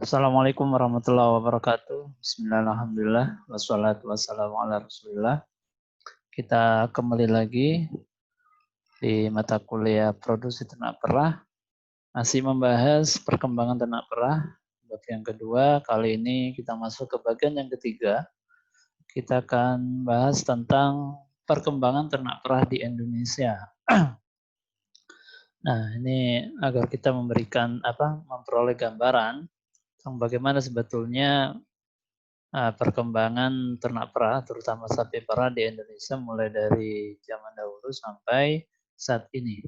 Assalamualaikum warahmatullahi wabarakatuh. Bismillahirrahmanirrahim. Wassalatu wassalamu ala Rasulillah. Kita kembali lagi di mata kuliah produksi ternak perah. Masih membahas perkembangan ternak perah. Bab yang kedua, kali ini kita masuk ke bagian yang ketiga. Kita akan bahas tentang perkembangan ternak perah di Indonesia. Nah, ini agar kita memperoleh gambaran tentang bagaimana sebetulnya perkembangan ternak perah, terutama sapi perah di Indonesia mulai dari zaman dahulu sampai saat ini.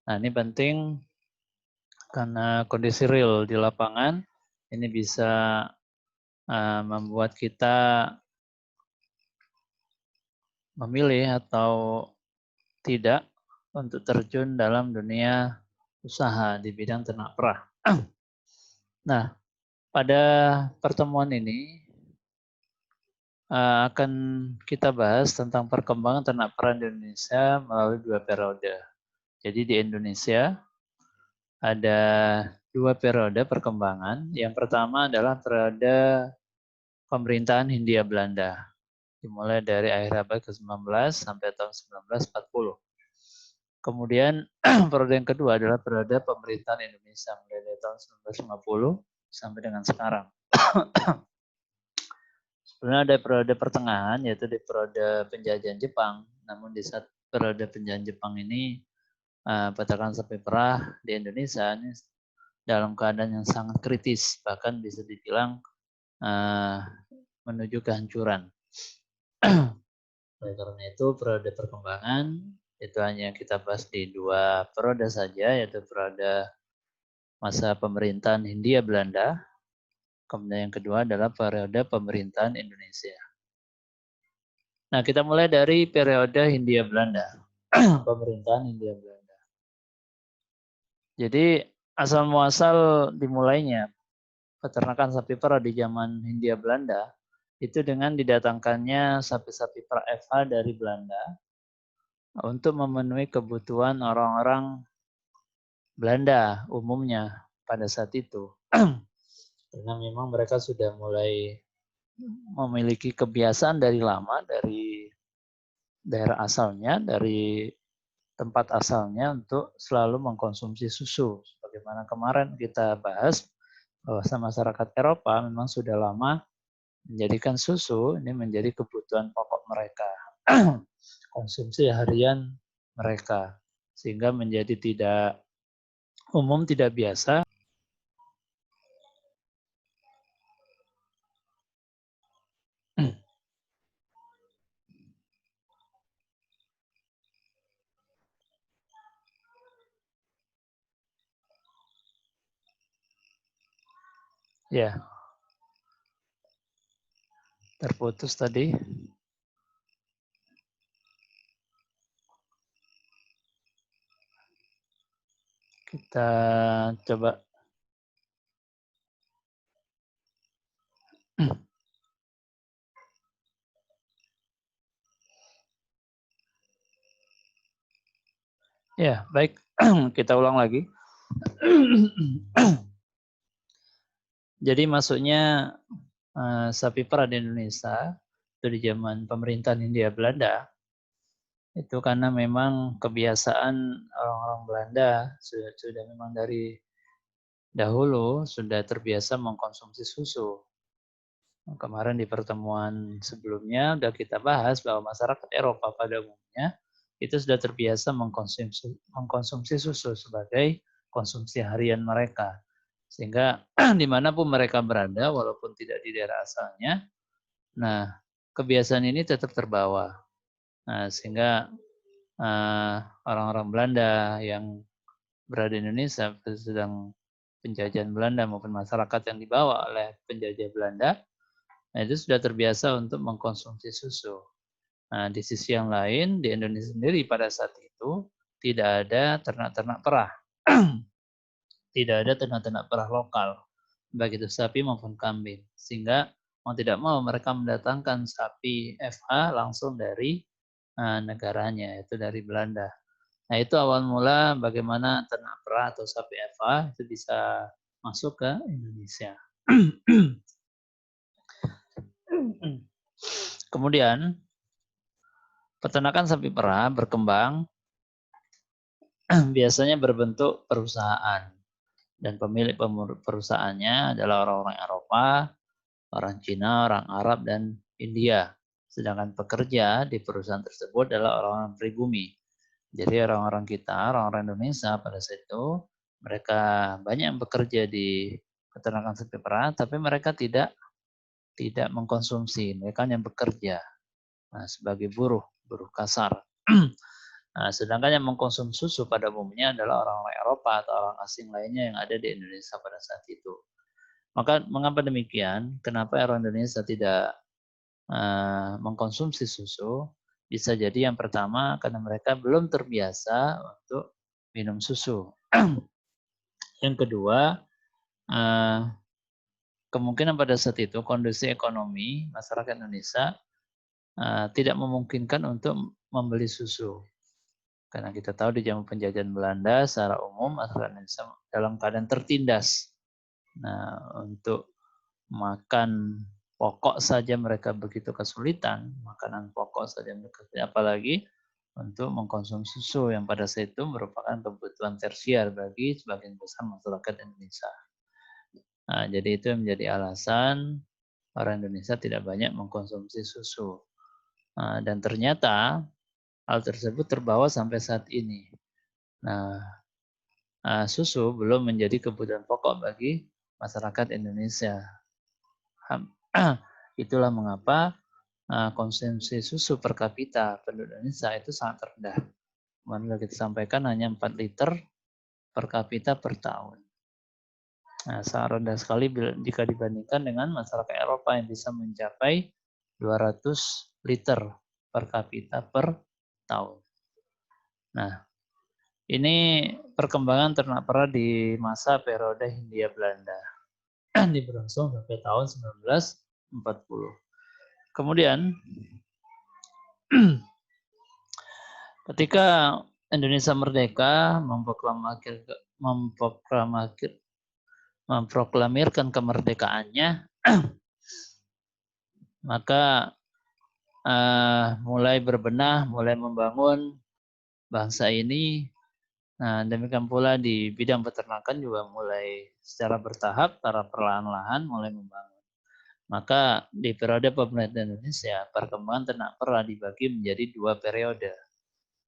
Nah, ini penting karena kondisi real di lapangan ini bisa membuat kita memilih atau tidak untuk terjun dalam dunia usaha di bidang ternak perah. Nah, pada pertemuan ini akan kita bahas tentang perkembangan ternak perah di Indonesia melalui dua periode. Jadi di Indonesia ada dua periode perkembangan. Yang pertama adalah periode pemerintahan Hindia Belanda, dimulai dari akhir abad ke-19 sampai tahun 1940. Kemudian periode yang kedua adalah periode pemerintahan Indonesia, mulai dari tahun 1950 sampai dengan sekarang. Sebenarnya ada periode pertengahan, yaitu di periode penjajahan Jepang. Namun di saat periode penjajahan Jepang ini, peternakan sapi perah di Indonesia ini dalam keadaan yang sangat kritis, bahkan bisa dibilang menuju kehancuran. Oleh karena itu, periode perkembangan itu hanya kita bahas di dua periode saja, yaitu periode masa pemerintahan Hindia Belanda, kemudian yang kedua adalah periode pemerintahan Indonesia. Nah, kita mulai dari periode Hindia Belanda, pemerintahan Hindia Belanda. Jadi asal muasal dimulainya peternakan sapi perah di zaman Hindia Belanda itu dengan didatangkannya sapi-sapi perah FH dari Belanda untuk memenuhi kebutuhan orang-orang Belanda umumnya pada saat itu. Karena memang mereka sudah mulai memiliki kebiasaan dari lama, dari daerah asalnya, dari tempat asalnya untuk selalu mengkonsumsi susu. Sebagaimana kemarin kita bahas, bahwa masyarakat Eropa memang sudah lama menjadikan susu ini menjadi kebutuhan pokok mereka, konsumsi harian mereka, sehingga menjadi tidak umum, tidak biasa. Ya, terputus tadi. Kita coba. Ya, baik. Kita ulang lagi. Jadi masuknya sapi perah di Indonesia itu di zaman pemerintahan Hindia Belanda itu karena memang kebiasaan orang-orang Belanda sudah memang dari dahulu sudah terbiasa mengkonsumsi susu. Kemarin di pertemuan sebelumnya sudah kita bahas bahwa masyarakat Eropa pada umumnya itu sudah terbiasa mengkonsumsi susu sebagai konsumsi harian mereka. Sehingga dimanapun mereka berada, walaupun tidak di daerah asalnya, nah kebiasaan ini tetap terbawa. Nah, sehingga orang-orang Belanda yang berada di Indonesia sedang penjajahan Belanda maupun masyarakat yang dibawa oleh penjajah Belanda, nah itu sudah terbiasa untuk mengkonsumsi susu. Nah, di sisi yang lain, di Indonesia sendiri pada saat itu tidak ada ternak-ternak perah. Tidak ada ternak-ternak perah lokal, baik itu sapi maupun kambing. Sehingga mau tidak mau mereka mendatangkan sapi FH langsung dari negaranya, yaitu dari Belanda. Nah, itu awal mula bagaimana ternak perah atau sapi FH itu bisa masuk ke Indonesia. Kemudian peternakan sapi perah berkembang biasanya berbentuk perusahaan dan pemilik perusahaannya adalah orang-orang Eropa, orang Cina, orang Arab, dan India. Sedangkan pekerja di perusahaan tersebut adalah orang-orang pribumi. Jadi orang-orang kita, orang-orang Indonesia pada saat itu, mereka banyak yang bekerja di peternakan sapi perah, tapi mereka tidak mengkonsumsi, mereka hanya bekerja sebagai buruh kasar. Nah, sedangkan yang mengkonsumsi susu pada umumnya adalah orang-orang Eropa atau orang asing lainnya yang ada di Indonesia pada saat itu. Maka mengapa demikian? Kenapa orang Indonesia tidak mengkonsumsi susu? Bisa jadi yang pertama karena mereka belum terbiasa untuk minum susu. Yang kedua, kemungkinan pada saat itu kondisi ekonomi masyarakat Indonesia tidak memungkinkan untuk membeli susu. Karena kita tahu di zaman penjajahan Belanda secara umum masyarakat Indonesia dalam keadaan tertindas. Nah, untuk makan pokok saja mereka begitu kesulitan, makanan pokok saja mereka, apalagi untuk mengkonsumsi susu yang pada saat itu merupakan kebutuhan tersier bagi sebagian besar masyarakat Indonesia. Nah, jadi itu yang menjadi alasan orang Indonesia tidak banyak mengkonsumsi susu. Dan ternyata hal tersebut terbawa sampai saat ini. Nah, susu belum menjadi kebutuhan pokok bagi masyarakat Indonesia. Itulah mengapa konsumsi susu per kapita penduduk Indonesia itu sangat rendah. Kemarin kita sampaikan hanya 4 liter per kapita per tahun. Nah, sangat rendah sekali jika dibandingkan dengan masyarakat Eropa yang bisa mencapai 200 liter per kapita per tahun. Nah, ini perkembangan ternak perah di masa periode Hindia Belanda. Berlangsung sampai tahun 1940. Kemudian, ketika Indonesia merdeka, memproklamirkan kemerdekaannya, maka mulai berbenah, mulai membangun bangsa ini. Nah, demikian pula di bidang peternakan juga mulai secara bertahap, secara perlahan-lahan mulai membangun. Maka di periode pemerintahan Indonesia, perkembangan ternak perah dibagi menjadi 2 periode.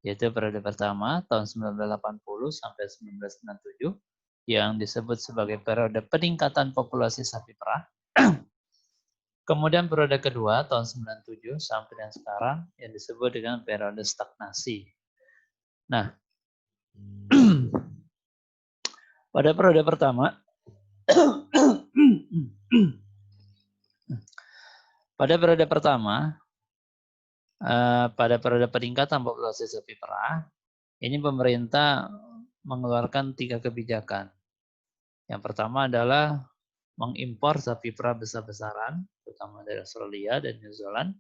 Yaitu periode pertama tahun 1980 sampai 1997 yang disebut sebagai periode peningkatan populasi sapi perah. Kemudian periode kedua tahun 97 sampai dengan sekarang yang disebut dengan periode stagnasi. Nah, pada periode pertama pada periode peningkatan populasi sapi perah, ini pemerintah mengeluarkan 3 kebijakan. Yang pertama adalah mengimpor sapi perah besar-besaran, terutama dari Australia dan New Zealand,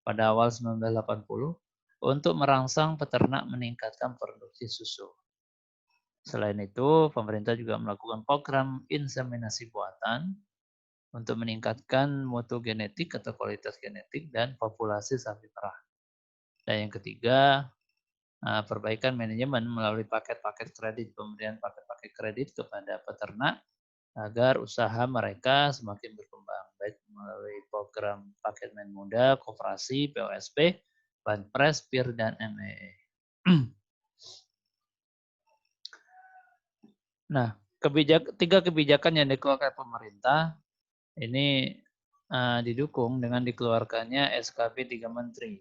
pada awal 1980 untuk merangsang peternak meningkatkan produksi susu. Selain itu, pemerintah juga melakukan program inseminasi buatan untuk meningkatkan mutu genetik atau kualitas genetik dan populasi sapi perah. Dan yang ketiga, perbaikan manajemen melalui paket-paket kredit, pemberian paket-paket kredit kepada peternak agar usaha mereka semakin berkembang, baik melalui program paket main muda, koperasi, POSP, Banpres, PIR, dan MEE. Nah, 3 kebijakan yang dikeluarkan pemerintah ini didukung dengan dikeluarkannya SKP 3 Menteri,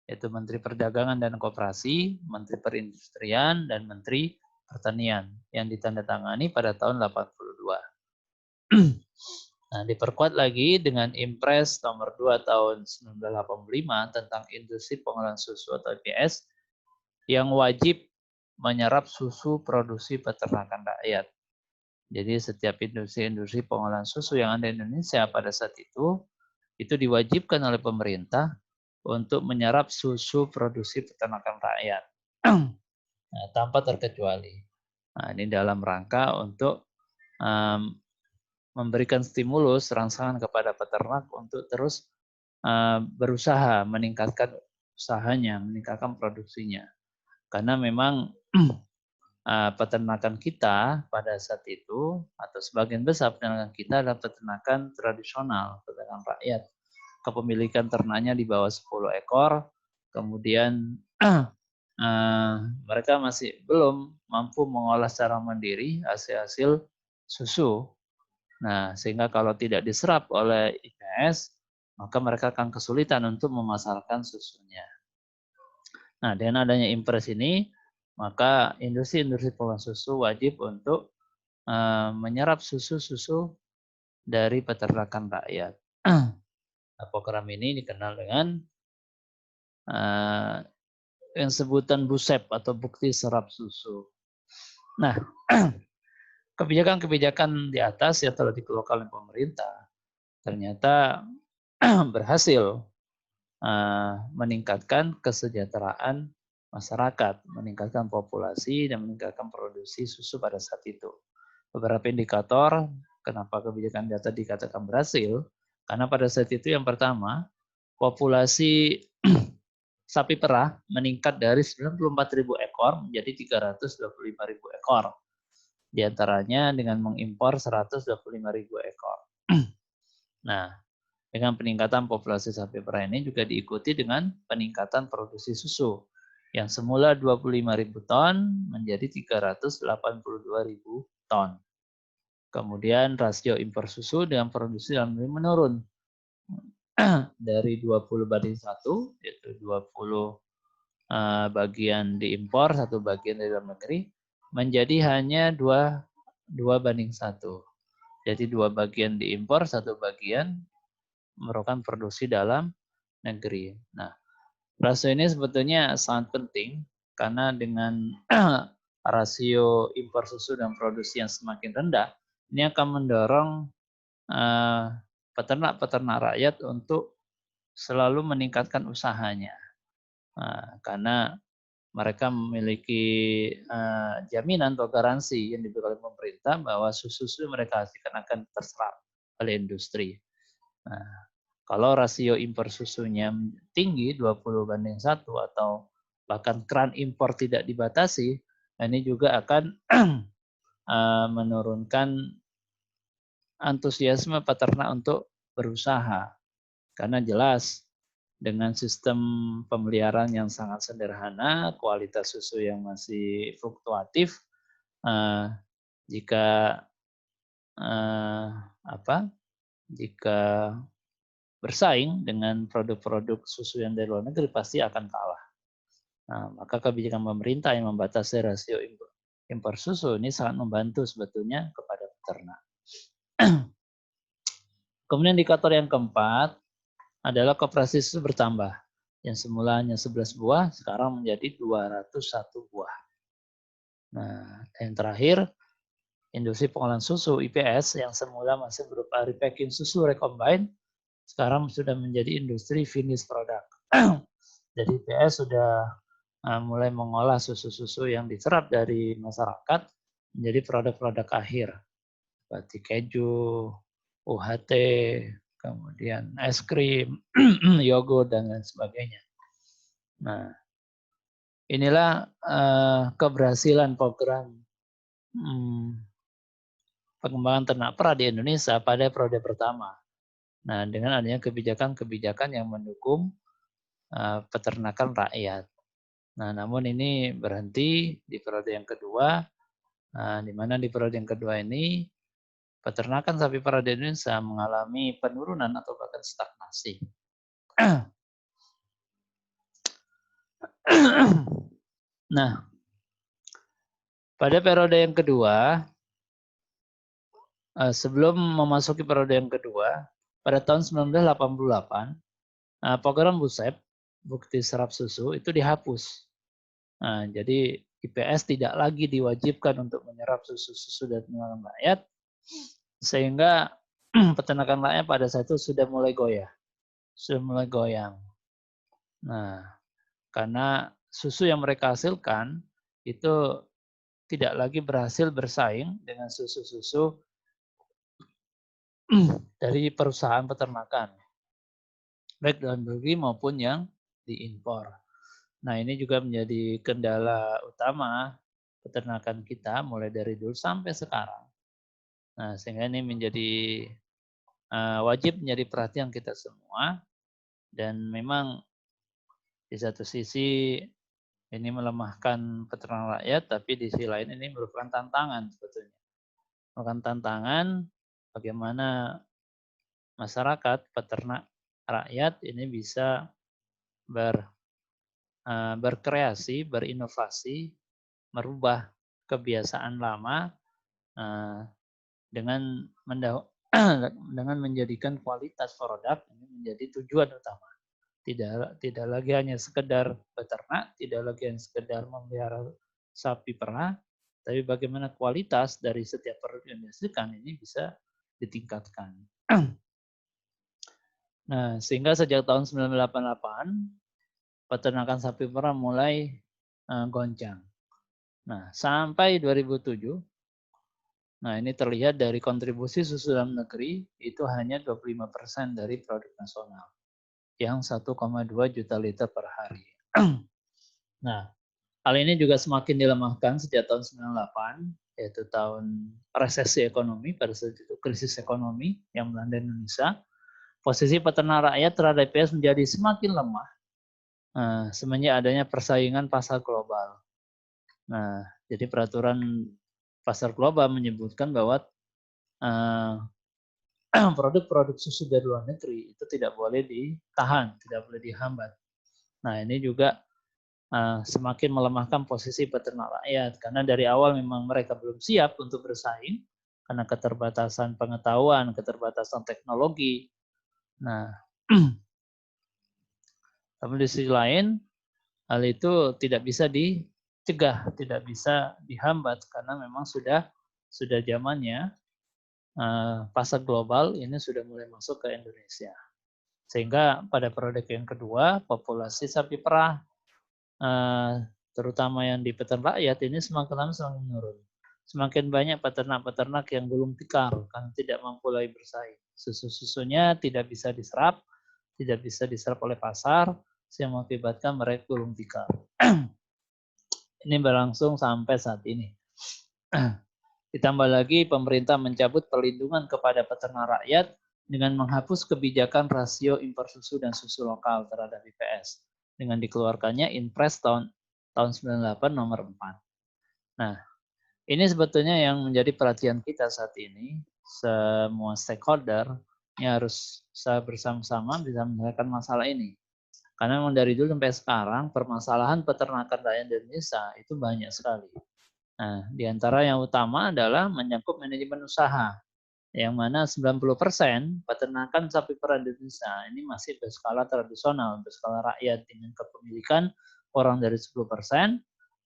yaitu Menteri Perdagangan dan Koperasi, Menteri Perindustrian, dan Menteri Pertanian yang ditandatangani pada tahun 82. Nah, diperkuat lagi dengan Impres nomor 2 tahun 1985 tentang industri pengolahan susu atau IPS yang wajib menyerap susu produksi peternakan rakyat. Jadi setiap industri pengolahan susu yang ada di Indonesia pada saat itu diwajibkan oleh pemerintah untuk menyerap susu produksi peternakan rakyat. Nah, tanpa terkecuali. Nah, ini dalam rangka untuk memberikan stimulus rangsangan kepada peternak untuk terus berusaha meningkatkan usahanya, meningkatkan produksinya. Karena memang peternakan kita pada saat itu atau sebagian besar peternakan kita adalah peternakan tradisional, peternakan rakyat. Kepemilikan ternaknya di bawah 10 ekor, kemudian mereka masih belum mampu mengolah secara mandiri hasil-hasil susu. Nah, sehingga kalau tidak diserap oleh IPS, maka mereka akan kesulitan untuk memasarkan susunya. Nah, dengan adanya impres ini, maka industri-industri pengolahan susu wajib untuk menyerap susu-susu dari peternakan rakyat. Nah, program ini dikenal dengan yang sebutan BUSEP atau bukti serap susu. Nah, kebijakan-kebijakan di atas yang telah dikeluarkan oleh pemerintah ternyata berhasil meningkatkan kesejahteraan masyarakat, meningkatkan populasi, dan meningkatkan produksi susu pada saat itu. Beberapa indikator kenapa kebijakan data dikatakan berhasil, karena pada saat itu yang pertama, populasi sapi perah meningkat dari 94.000 ekor menjadi 325.000 ekor. Di antaranya dengan mengimpor 125.000 ekor. Nah, dengan peningkatan populasi sapi perah ini juga diikuti dengan peningkatan produksi susu yang semula 25.000 ton menjadi 382.000 ton. Kemudian rasio impor susu dengan produksi dalam negeri menurun dari 20:1, yaitu 20 bagian diimpor, 1 bagian dari dalam negeri, menjadi hanya 2:1. Jadi 2 bagian diimpor, 1 bagian merupakan produksi dalam negeri. Nah, rasio ini sebetulnya sangat penting karena dengan rasio impor susu dan produksi yang semakin rendah, ini akan mendorong peternak-peternak rakyat untuk selalu meningkatkan usahanya. Karena mereka memiliki jaminan atau garansi yang diberikan oleh pemerintah bahwa susu-susu mereka hasilkan akan terserap oleh industri. Nah, kalau rasio impor susunya tinggi 20:1 atau bahkan keran impor tidak dibatasi, ini juga akan menurunkan antusiasme peternak untuk berusaha. Karena jelas dengan sistem pemeliharaan yang sangat sederhana, kualitas susu yang masih fluktuatif, jika jika bersaing dengan produk-produk susu yang dari luar negeri pasti akan kalah. Nah, maka kebijakan pemerintah yang membatasi rasio impor susu ini sangat membantu sebetulnya kepada peternak. Kemudian indikator yang keempat adalah koperasi susu bertambah. Yang semula hanya 11 buah, sekarang menjadi 201 buah. Nah, yang terakhir, industri pengolahan susu IPS yang semula masih berupa repacking susu recombine, sekarang sudah menjadi industri finish product. Jadi IPS sudah mulai mengolah susu-susu yang diserap dari masyarakat menjadi produk-produk akhir, seperti keju, UHT, kemudian es krim, yogurt, dan lain sebagainya. Nah, inilah keberhasilan program pengembangan ternak perah di Indonesia pada periode pertama. Nah, dengan adanya kebijakan-kebijakan yang mendukung peternakan rakyat. Nah, namun ini berhenti di periode yang kedua, di mana di periode yang kedua ini peternakan sapi perah di Indonesia mengalami penurunan atau bahkan stagnasi. Nah, pada periode yang kedua, sebelum memasuki periode yang kedua, pada tahun 1988, program BUSEP, bukti serap susu, itu dihapus. Nah, jadi IPS tidak lagi diwajibkan untuk menyerap susu-susu dari peternakan rakyat, sehingga peternakan rakyat pada saat itu sudah mulai goyang. Nah, karena susu yang mereka hasilkan itu tidak lagi berhasil bersaing dengan susu-susu dari perusahaan peternakan, baik dalam negeri maupun yang diimpor. Nah, ini juga menjadi kendala utama peternakan kita mulai dari dulu sampai sekarang. Nah, sehingga ini menjadi wajib menjadi perhatian kita semua, dan memang di satu sisi ini melemahkan peternak rakyat, tapi di sisi lain ini merupakan tantangan sebetulnya. Merupakan tantangan bagaimana masyarakat, peternak rakyat ini bisa berkreasi, berinovasi, merubah kebiasaan lama eh, dengan dengan menjadikan kualitas produk ini menjadi tujuan utama. Tidak lagi hanya sekedar beternak, tidak lagi hanya sekedar memelihara sapi perah, tapi bagaimana kualitas dari setiap produk yang dihasilkan ini bisa ditingkatkan. Nah, sehingga sejak tahun 1988 peternakan sapi perah mulai goncang. Nah, sampai 2007, nah ini terlihat dari kontribusi susu dalam negeri itu hanya 25% dari produk nasional, yang 1,2 juta liter per hari. Nah, hal ini juga semakin dilemahkan sejak tahun 98, yaitu tahun resesi ekonomi, pada saat itu krisis ekonomi yang melanda Indonesia. Posisi peternak rakyat terhadap IPS menjadi semakin lemah semenjak adanya persaingan pasar global. Nah, jadi peraturan pasar global menyebutkan bahwa produk-produk susu dari luar negeri itu tidak boleh ditahan, tidak boleh dihambat. Nah, ini juga semakin melemahkan posisi peternak rakyat, karena dari awal memang mereka belum siap untuk bersaing karena keterbatasan pengetahuan, keterbatasan teknologi. Nah, tapi di sisi lain hal itu tidak bisa dicegah, tidak bisa dihambat karena memang sudah zamannya pasar global ini sudah mulai masuk ke Indonesia. Sehingga pada periode yang kedua, populasi sapi perah terutama yang di peternak rakyat ini semakin lama semakin menurun. Semakin banyak peternak-peternak yang gulung tikar karena tidak mampu lagi bersaing. Susu-susunya tidak bisa diserap oleh pasar, sehingga mengakibatkan mereka gulung tikar. Ini berlangsung sampai saat ini. Ditambah lagi pemerintah mencabut perlindungan kepada peternak rakyat dengan menghapus kebijakan rasio impor susu dan susu lokal terhadap IPS dengan dikeluarkannya Inpres tahun 98 nomor 4. Nah, ini sebetulnya yang menjadi perhatian kita saat ini. Semua stakeholder yang harus bersama-sama bisa menyelesaikan masalah ini. Karena memang dari dulu sampai sekarang permasalahan peternakan rakyat Indonesia itu banyak sekali. Nah, di antara yang utama adalah menyangkut manajemen usaha, yang mana 90% peternakan sapi perah Indonesia ini masih berskala tradisional, berskala rakyat dengan kepemilikan kurang dari 10%.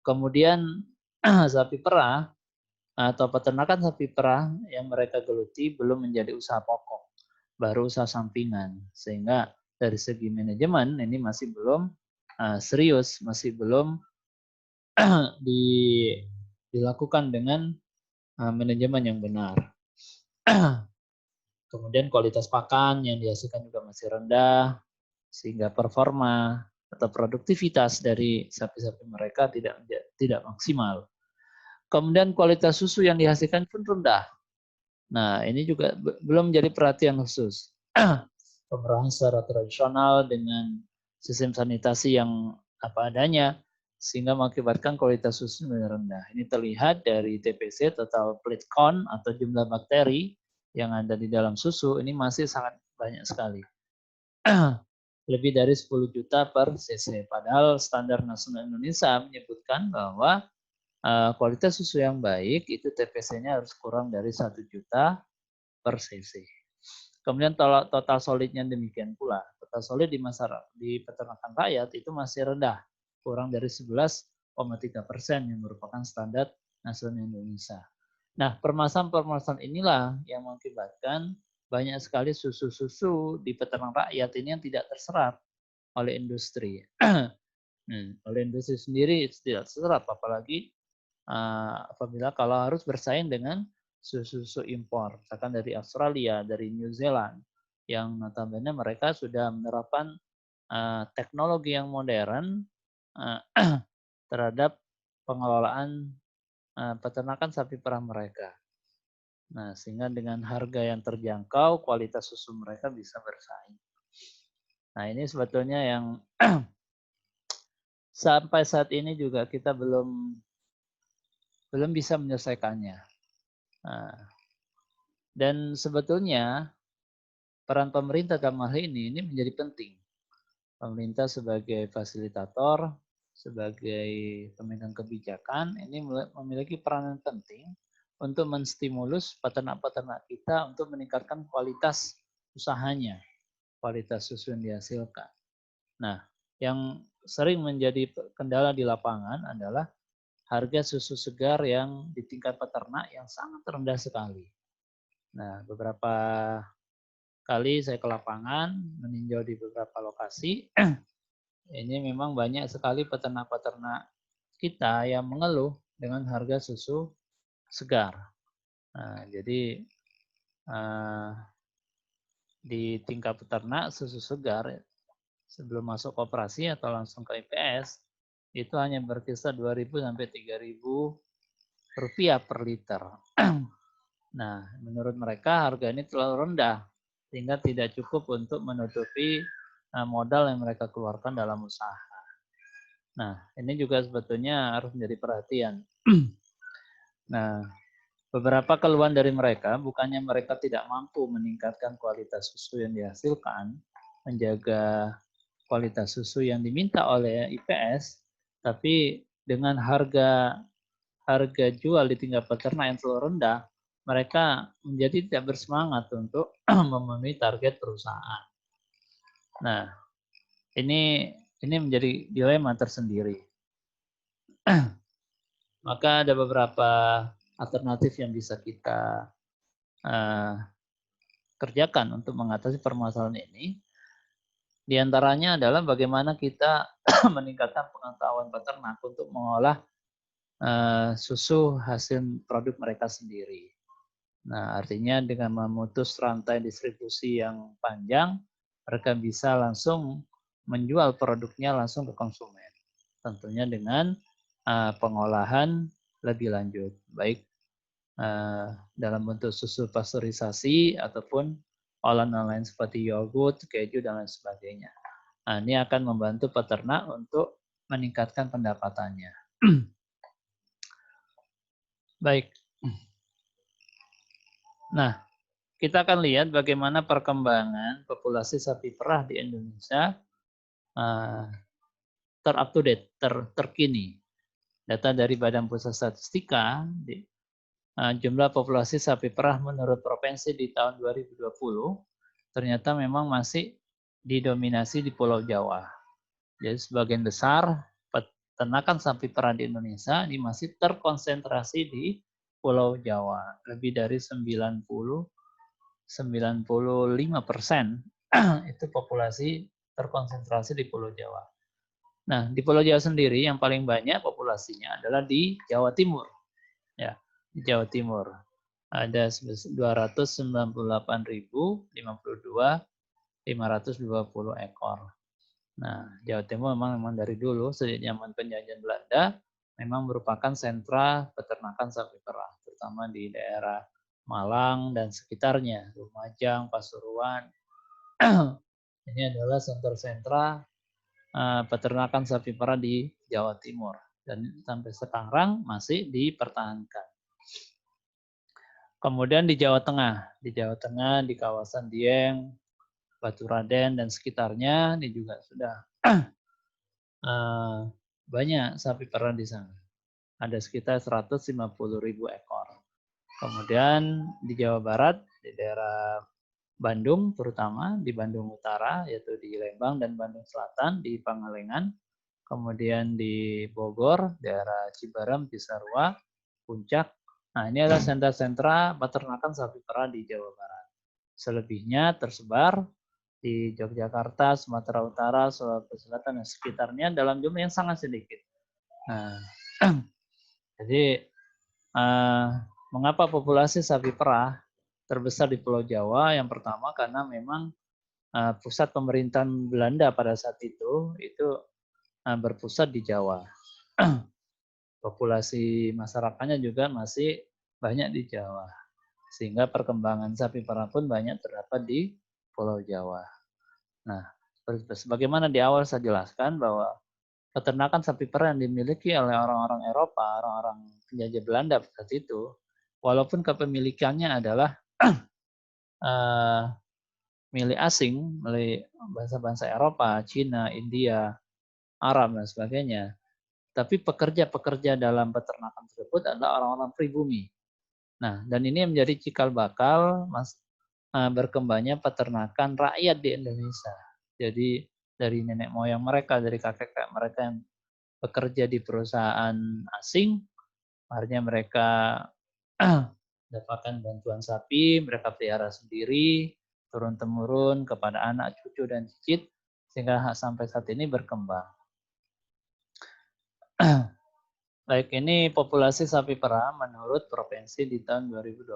Kemudian sapi perah atau peternakan sapi perah yang mereka geluti belum menjadi usaha pokok, baru usaha sampingan. Sehingga dari segi manajemen ini masih belum serius, masih belum dilakukan dengan manajemen yang benar. Kemudian kualitas pakan yang dihasilkan juga masih rendah, sehingga performa atau produktivitas dari sapi-sapi mereka tidak maksimal. Kemudian kualitas susu yang dihasilkan pun rendah. Nah, ini juga belum menjadi perhatian khusus. Pemerahan secara tradisional dengan sistem sanitasi yang apa adanya, sehingga mengakibatkan kualitas susu rendah. Ini terlihat dari TPC, total plate count atau jumlah bakteri yang ada di dalam susu, ini masih sangat banyak sekali. Lebih dari 10 juta per cc. Padahal standar nasional Indonesia menyebutkan bahwa kualitas susu yang baik itu TPC-nya harus kurang dari 1 juta per cc. Kemudian total solidnya demikian pula. Total solid di peternakan rakyat itu masih rendah, kurang dari 11,3% yang merupakan standar nasional Indonesia. Nah, permasalahan-permasalahan inilah yang mengakibatkan banyak sekali susu-susu di peternak rakyat ini yang tidak terserap oleh industri. Oleh industri sendiri tidak terserap, apalagi apabila kalau harus bersaing dengan susu impor, misalkan dari Australia, dari New Zealand, yang notabene mereka sudah menerapkan teknologi yang modern uh, terhadap pengelolaan peternakan sapi perah mereka. Nah, sehingga dengan harga yang terjangkau, kualitas susu mereka bisa bersaing. Nah, ini sebetulnya yang sampai saat ini juga kita belum bisa menyelesaikannya. Nah, dan sebetulnya peran pemerintah dalam hal ini menjadi penting. Pemerintah sebagai fasilitator, sebagai pemegang kebijakan, ini memiliki peranan penting untuk menstimulus peternak-peternak kita untuk meningkatkan kualitas usahanya, kualitas susu yang dihasilkan. Nah, yang sering menjadi kendala di lapangan adalah harga susu segar yang di tingkat peternak yang sangat rendah sekali. Nah, beberapa kali saya ke lapangan, meninjau di beberapa lokasi, ini memang banyak sekali peternak-peternak kita yang mengeluh dengan harga susu segar. Nah, jadi di tingkat peternak susu segar sebelum masuk koperasi atau langsung ke IPS itu hanya berkisar 2.000 sampai 3.000 rupiah per liter. Nah, menurut mereka harga ini terlalu rendah sehingga tidak cukup untuk menutupi modal yang mereka keluarkan dalam usaha. Nah, ini juga sebetulnya harus menjadi perhatian. Nah, beberapa keluhan dari mereka, bukannya mereka tidak mampu meningkatkan kualitas susu yang dihasilkan, menjaga kualitas susu yang diminta oleh IPS, tapi dengan harga jual di tingkat peternak yang terlalu rendah, mereka menjadi tidak bersemangat untuk memenuhi target perusahaan. Nah, ini menjadi dilema tersendiri. Maka ada beberapa alternatif yang bisa kita kerjakan untuk mengatasi permasalahan ini. Di antaranya adalah bagaimana kita meningkatkan pengetahuan peternak untuk mengolah susu hasil produk mereka sendiri. Nah, artinya dengan memutus rantai distribusi yang panjang, mereka bisa langsung menjual produknya langsung ke konsumen. Tentunya dengan pengolahan lebih lanjut, baik dalam bentuk susu pasteurisasi ataupun olahan lain seperti yogurt, keju, dan lain sebagainya. Nah, ini akan membantu peternak untuk meningkatkan pendapatannya. Baik. Nah, kita akan lihat bagaimana perkembangan populasi sapi perah di Indonesia ter-up to date, terkini. Data dari Badan Pusat Statistika, jumlah populasi sapi perah menurut provinsi di tahun 2020 ternyata memang masih didominasi di Pulau Jawa. Jadi sebagian besar peternakan sapi perah di Indonesia ini masih terkonsentrasi di Pulau Jawa. Lebih dari 95% itu populasi terkonsentrasi di Pulau Jawa. Nah, di Pulau Jawa sendiri yang paling banyak populasinya adalah di Jawa Timur. Ya, di Jawa Timur. Ada 298.052.520 ekor. Nah, Jawa Timur memang dari dulu sejak zaman penjajahan Belanda memang merupakan sentra peternakan sapi perah, terutama di daerah Malang dan sekitarnya, Lumajang, Pasuruan. Ini adalah sentra-sentra peternakan sapi perah di Jawa Timur dan sampai sekarang masih dipertahankan. Kemudian di Jawa Tengah, di kawasan Dieng, Baturaden dan sekitarnya ini juga sudah banyak sapi perah di sana. Ada sekitar 150.000 ekor. Kemudian di Jawa Barat, di daerah Bandung terutama, di Bandung Utara, yaitu di Lembang dan Bandung Selatan, di Pangalengan. Kemudian di Bogor, daerah Ciberem, Cisarua, Puncak. Nah, ini adalah sentra-sentra peternakan sapi perah di Jawa Barat. Selebihnya tersebar di Yogyakarta, Sumatera Utara, Sulawesi Selatan, dan sekitarnya dalam jumlah yang sangat sedikit. Nah, jadi Mengapa populasi sapi perah terbesar di Pulau Jawa? Yang pertama karena memang pusat pemerintahan Belanda pada saat itu berpusat di Jawa. Populasi masyarakatnya juga masih banyak di Jawa. Sehingga perkembangan sapi perah pun banyak terdapat di Pulau Jawa. Nah, sebagaimana di awal saya jelaskan bahwa peternakan sapi perah yang dimiliki oleh orang-orang Eropa, orang-orang penjajah Belanda pada saat itu, walaupun kepemilikannya adalah milik asing, milik bangsa-bangsa Eropa, Cina, India, Arab, dan sebagainya, tapi pekerja-pekerja dalam peternakan tersebut adalah orang-orang pribumi. Nah, dan ini menjadi cikal bakal berkembangnya peternakan rakyat di Indonesia. Jadi dari nenek moyang mereka, dari kakek-kakek mereka yang bekerja di perusahaan asing, akhirnya mereka dapatkan bantuan sapi, mereka pelihara sendiri, turun-temurun kepada anak, cucu, dan cicit, sehingga sampai saat ini berkembang. Baik, ini populasi sapi perah menurut provinsi di tahun 2020.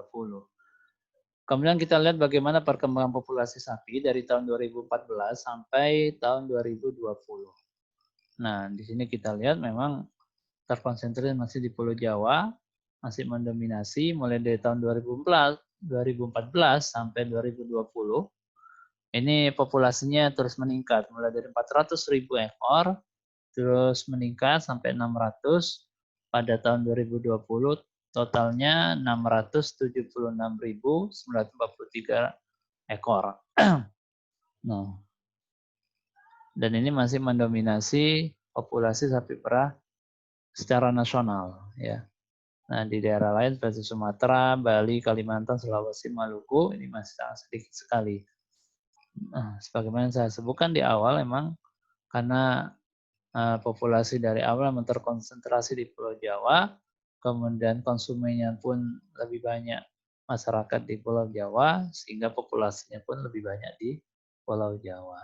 Kemudian kita lihat bagaimana perkembangan populasi sapi dari tahun 2014 sampai tahun 2020. Nah, di sini kita lihat memang terkonsentrir masih di Pulau Jawa, masih mendominasi mulai dari tahun 2014 sampai 2020. Ini populasinya terus meningkat mulai dari 400.000 ekor terus meningkat sampai 600. Pada tahun 2020 totalnya 676.943 ekor. Nah, dan ini masih mendominasi populasi sapi perah secara nasional, ya. Nah, di daerah lain seperti Sumatera, Bali, Kalimantan, Sulawesi, Maluku ini masih sangat sedikit sekali. Nah, sebagaimana saya sebutkan di awal, memang karena populasi dari awal memang terkonsentrasi di Pulau Jawa, kemudian konsumennya pun lebih banyak masyarakat di Pulau Jawa, sehingga populasinya pun lebih banyak di Pulau Jawa.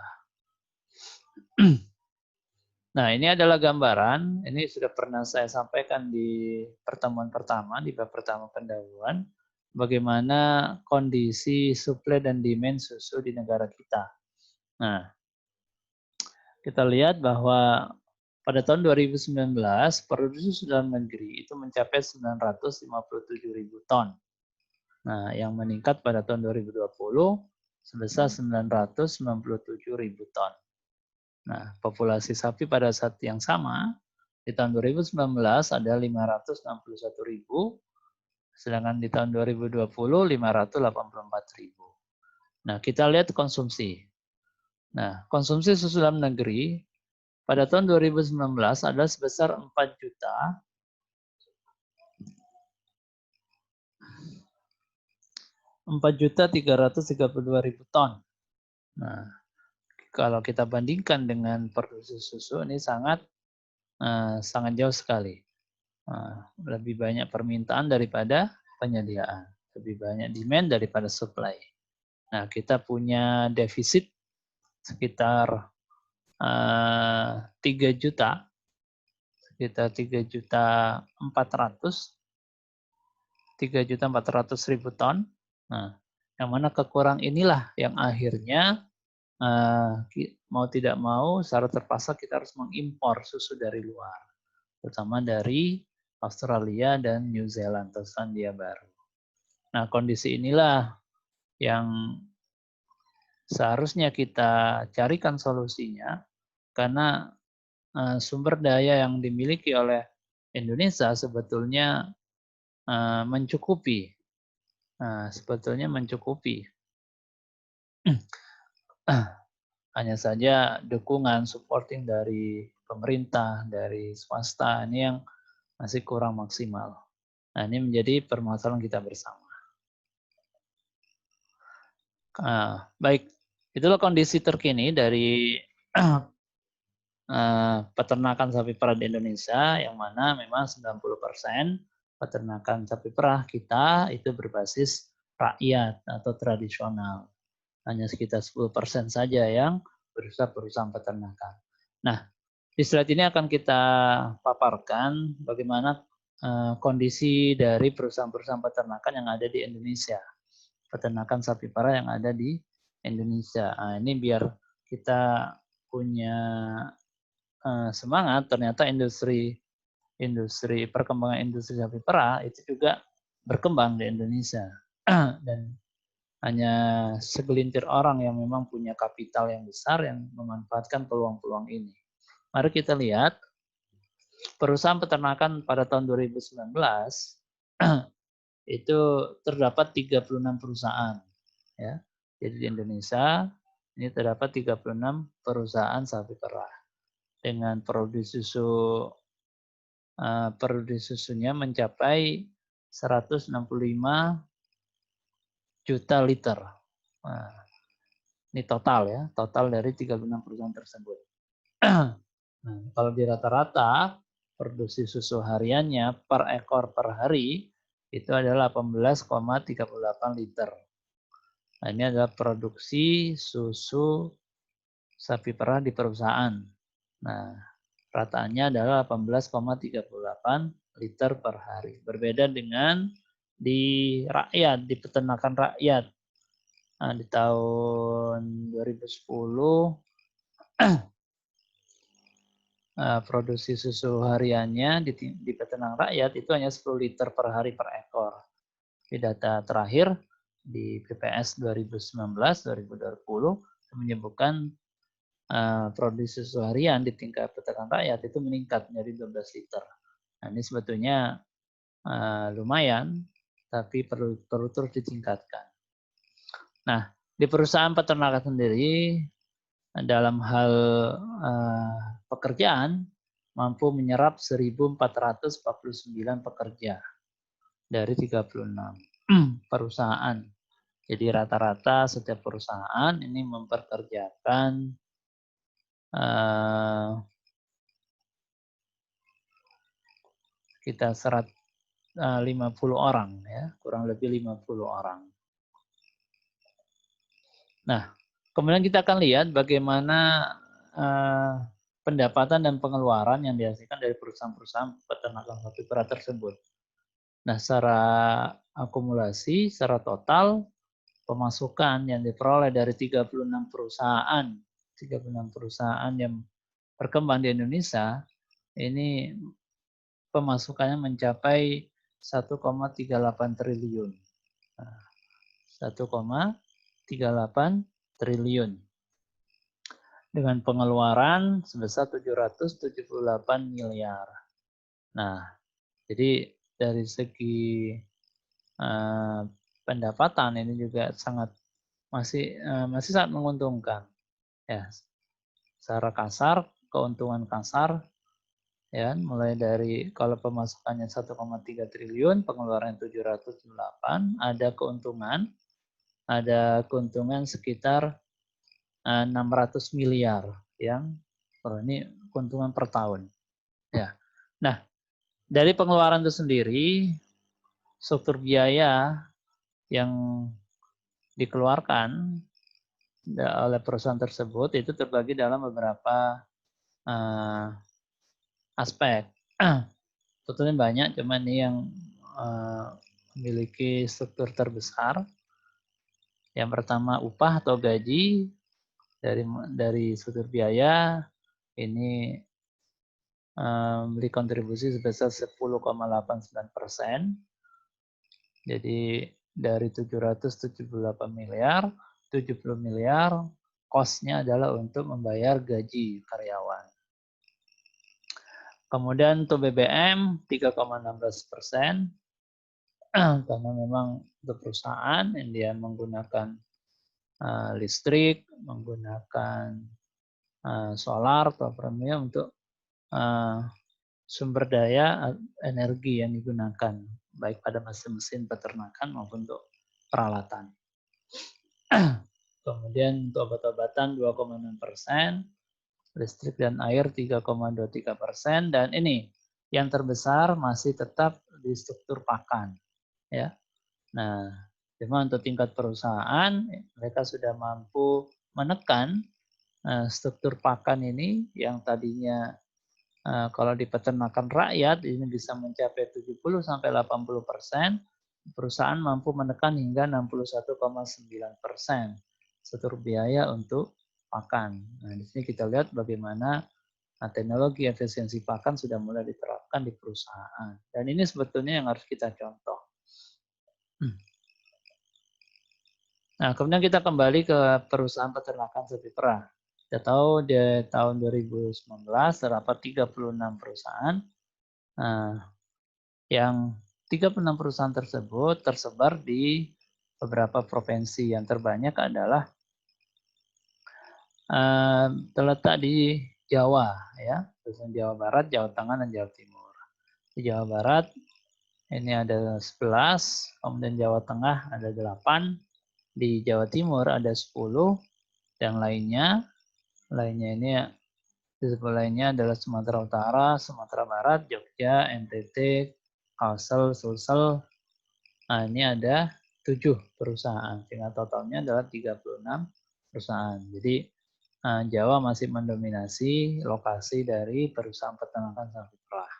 Nah, ini adalah gambaran, ini sudah pernah saya sampaikan di pertemuan pertama, di bab pertama pendahuluan, bagaimana kondisi suplai dan demand susu di negara kita. Nah, kita lihat bahwa pada tahun 2019, produksi susu dalam negeri itu mencapai 957.000 ton. Nah, yang meningkat pada tahun 2020 sebesar 997.000 ton. Nah, populasi sapi pada saat yang sama di tahun 2019 ada 561.000, sedangkan di tahun 2020 584.000. Nah, kita lihat konsumsi. Nah, konsumsi susu dalam negeri pada tahun 2019 adalah sebesar 4.332.000 ton. Nah, kalau kita bandingkan dengan produksi susu ini sangat jauh sekali. Lebih banyak permintaan daripada penyediaan, lebih banyak demand daripada supply. Nah, kita punya defisit sekitar 3 juta, sekitar 3.400.000 ton. Nah, yang mana kekurang inilah yang akhirnya mau tidak mau secara terpaksa kita harus mengimpor susu dari luar, terutama dari Australia dan New Zealand atau Selandia Baru. Nah, kondisi inilah yang seharusnya kita carikan solusinya, karena sumber daya yang dimiliki oleh Indonesia sebetulnya mencukupi. Sebetulnya mencukupi. Hanya saja dukungan, supporting dari pemerintah, dari swasta ini yang masih kurang maksimal. Nah, ini menjadi permasalahan kita bersama. Baik, itulah kondisi terkini dari peternakan sapi perah di Indonesia, yang mana memang 90% peternakan sapi perah kita itu berbasis rakyat atau tradisional. Hanya sekitar 10% saja yang berusaha perusahaan peternakan. Nah, di slide ini akan kita paparkan bagaimana kondisi dari perusahaan-perusahaan peternakan yang ada di Indonesia. Peternakan sapi perah yang ada di Indonesia. Nah, ini biar kita punya semangat, ternyata perkembangan industri sapi perah itu juga berkembang di Indonesia. Dan hanya segelintir orang yang memang punya kapital yang besar yang memanfaatkan peluang-peluang ini. Mari kita lihat perusahaan peternakan pada tahun 2019 itu terdapat 36 perusahaan. Ya. Jadi di Indonesia ini terdapat 36 perusahaan sapi perah dengan produksi susunya mencapai 165 juta liter. Nah, ini total ya, total dari 36 perusahaan tersebut. Nah, kalau di rata-rata produksi susu hariannya per ekor per hari itu adalah 18,38 liter. Nah, ini adalah produksi susu sapi perah di perusahaan. Nah, rataannya adalah 18,38 liter per hari. Berbeda dengan di rakyat, di peternakan rakyat. Nah, di tahun 2010 produksi susu hariannya di peternak rakyat itu hanya 10 liter per hari per ekor. Di data terakhir di BPS 2019-2020 menyebutkan produksi susu harian di tingkat peternak rakyat itu meningkat menjadi 12 liter. Nah, ini sebetulnya lumayan, tapi perlu terus ditingkatkan. Nah, di perusahaan peternakan sendiri dalam hal pekerjaan mampu menyerap 1.449 pekerja dari 36 perusahaan. Jadi rata-rata setiap perusahaan ini memperkerjakan kita 50 orang ya, kurang lebih 50 orang. Nah, kemudian kita akan lihat bagaimana pendapatan dan pengeluaran yang dihasilkan dari perusahaan-perusahaan peternakan sapi perah tersebut. Nah, secara akumulasi, secara total pemasukan yang diperoleh dari 36 perusahaan yang berkembang di Indonesia, ini pemasukannya mencapai 1,38 triliun. 1,38 triliun. Dengan pengeluaran sebesar 778 miliar. Nah, jadi dari segi pendapatan ini juga masih sangat menguntungkan. Ya, secara kasar, keuntungan kasar ya, mulai dari kalau pemasukannya 1,3 triliun, pengeluaran 708, ada keuntungan sekitar 600 miliar yang ini keuntungan per tahun. Ya. Nah, dari pengeluaran itu sendiri, struktur biaya yang dikeluarkan oleh perusahaan tersebut itu terbagi dalam beberapa aspek. Sebetulnya banyak, cuman ini yang memiliki struktur terbesar. Yang pertama upah atau gaji dari struktur biaya ini memiliki kontribusi sebesar 10,89%. Jadi dari 778 miliar, 70 miliar cost-nya adalah untuk membayar gaji karyawan. Kemudian untuk BBM 3,16%, karena memang untuk perusahaan yang dia menggunakan listrik, menggunakan solar atau premium untuk sumber daya energi yang digunakan baik pada mesin-mesin peternakan maupun untuk peralatan. Kemudian untuk obat-obatan 2,6%, listrik dan air 3,23%, dan ini yang terbesar masih tetap di struktur pakan. Ya. Nah, cuma untuk tingkat perusahaan mereka sudah mampu menekan struktur pakan ini yang tadinya Kalau di peternakan rakyat ini bisa mencapai 70-80%, perusahaan mampu menekan hingga 61,9% seluruh biaya untuk pakan. Nah, di sini kita lihat bagaimana teknologi efisiensi pakan sudah mulai diterapkan di perusahaan. Dan ini sebetulnya yang harus kita contoh. Nah, kemudian kita kembali ke perusahaan peternakan sapi perah. Kita tahu di tahun 2019 terdapat 36 perusahaan. Nah, yang 36 perusahaan tersebut tersebar di beberapa provinsi. Yang terbanyak adalah terletak di Jawa, ya, Jawa Barat, Jawa Tengah, dan Jawa Timur. Di Jawa Barat ini ada 11, kemudian Jawa Tengah ada 8, di Jawa Timur ada 10, dan lainnya ini di sebelahnya adalah Sumatera Utara, Sumatera Barat, Jogja, NTT, Kalsel, Sulsel. Nah, ini ada 7 perusahaan, sehingga totalnya adalah 36 perusahaan. Jadi Jawa masih mendominasi lokasi dari perusahaan peternakan sapi perah.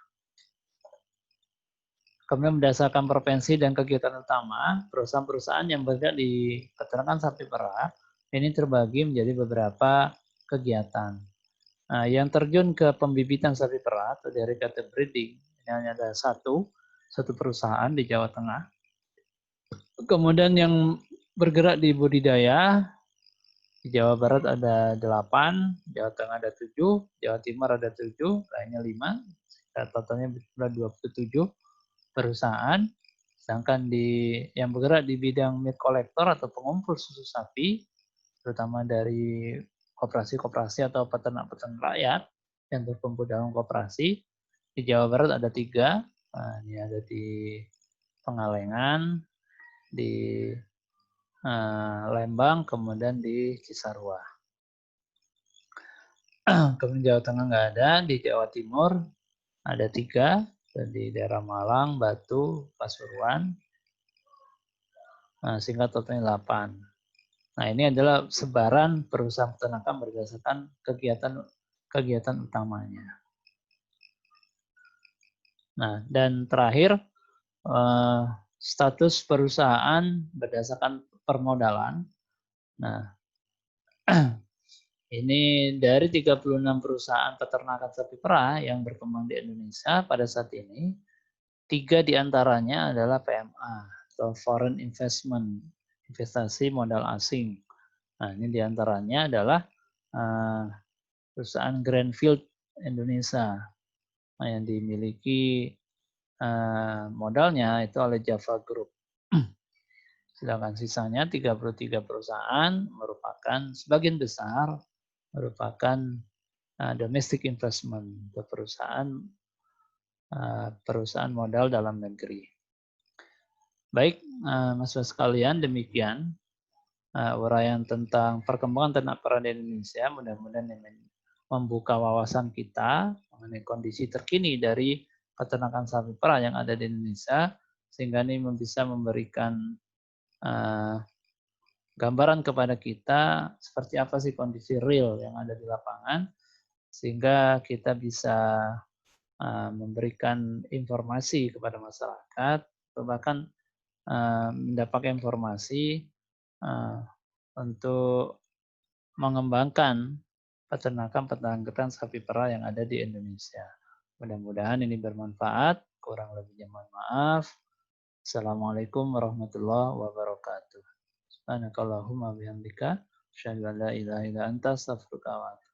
Kemudian berdasarkan provinsi dan kegiatan utama, perusahaan-perusahaan yang bergerak di peternakan sapi perah ini terbagi menjadi beberapa kegiatan. Nah, yang terjun ke pembibitan sapi perah atau dari cattle breeding, ini hanya ada satu perusahaan di Jawa Tengah. Kemudian yang bergerak di budidaya, di Jawa Barat ada 8, Jawa Tengah ada 7, Jawa Timur ada 7, lainnya 5. Totalnya berjumlah 27 perusahaan. Sedangkan yang bergerak di bidang meat collector atau pengumpul susu sapi, terutama dari koperasi-koperasi atau peternak-peternak rakyat yang berkumpul dalam koperasi, di Jawa Barat ada 3. Nah, ini ada di Pengalengan, di Lembang, kemudian di Cisarua. Kemudian Jawa Tengah nggak ada, di Jawa Timur ada 3, dan di daerah Malang, Batu, Pasuruan, sehingga totalnya 8. Nah, ini adalah sebaran perusahaan peternakan berdasarkan kegiatan utamanya. Nah, dan terakhir, status perusahaan berdasarkan permodalan. Nah, ini dari 36 perusahaan peternakan sapi perah yang berkembang di Indonesia pada saat ini, 3 diantaranya adalah PMA atau Foreign Investment, investasi modal asing. Nah, ini diantaranya adalah perusahaan Greenfield Indonesia yang dimiliki modalnya itu oleh Java Group. Sedangkan sisanya 33 perusahaan merupakan sebagian besar merupakan domestic investment atau perusahaan modal dalam negeri. Baik, Mas-Mas sekalian, demikian uraian tentang perkembangan ternak perah di Indonesia. Mudah-mudahan membuka wawasan kita mengenai kondisi terkini dari peternakan sapi perah yang ada di Indonesia, sehingga ini bisa memberikan gambaran kepada kita seperti apa sih kondisi real yang ada di lapangan, sehingga kita bisa memberikan informasi kepada masyarakat, atau bahkan mendapatkan informasi untuk mengembangkan peternakan sapi perah yang ada di Indonesia. Mudah-mudahan ini bermanfaat. Kurang lebihnya mohon maaf. Assalamualaikum warahmatullahi wabarakatuh. Subhanakallahumma bihamdika asyhadu an la ilaha illa anta astaghfiruka wa atubu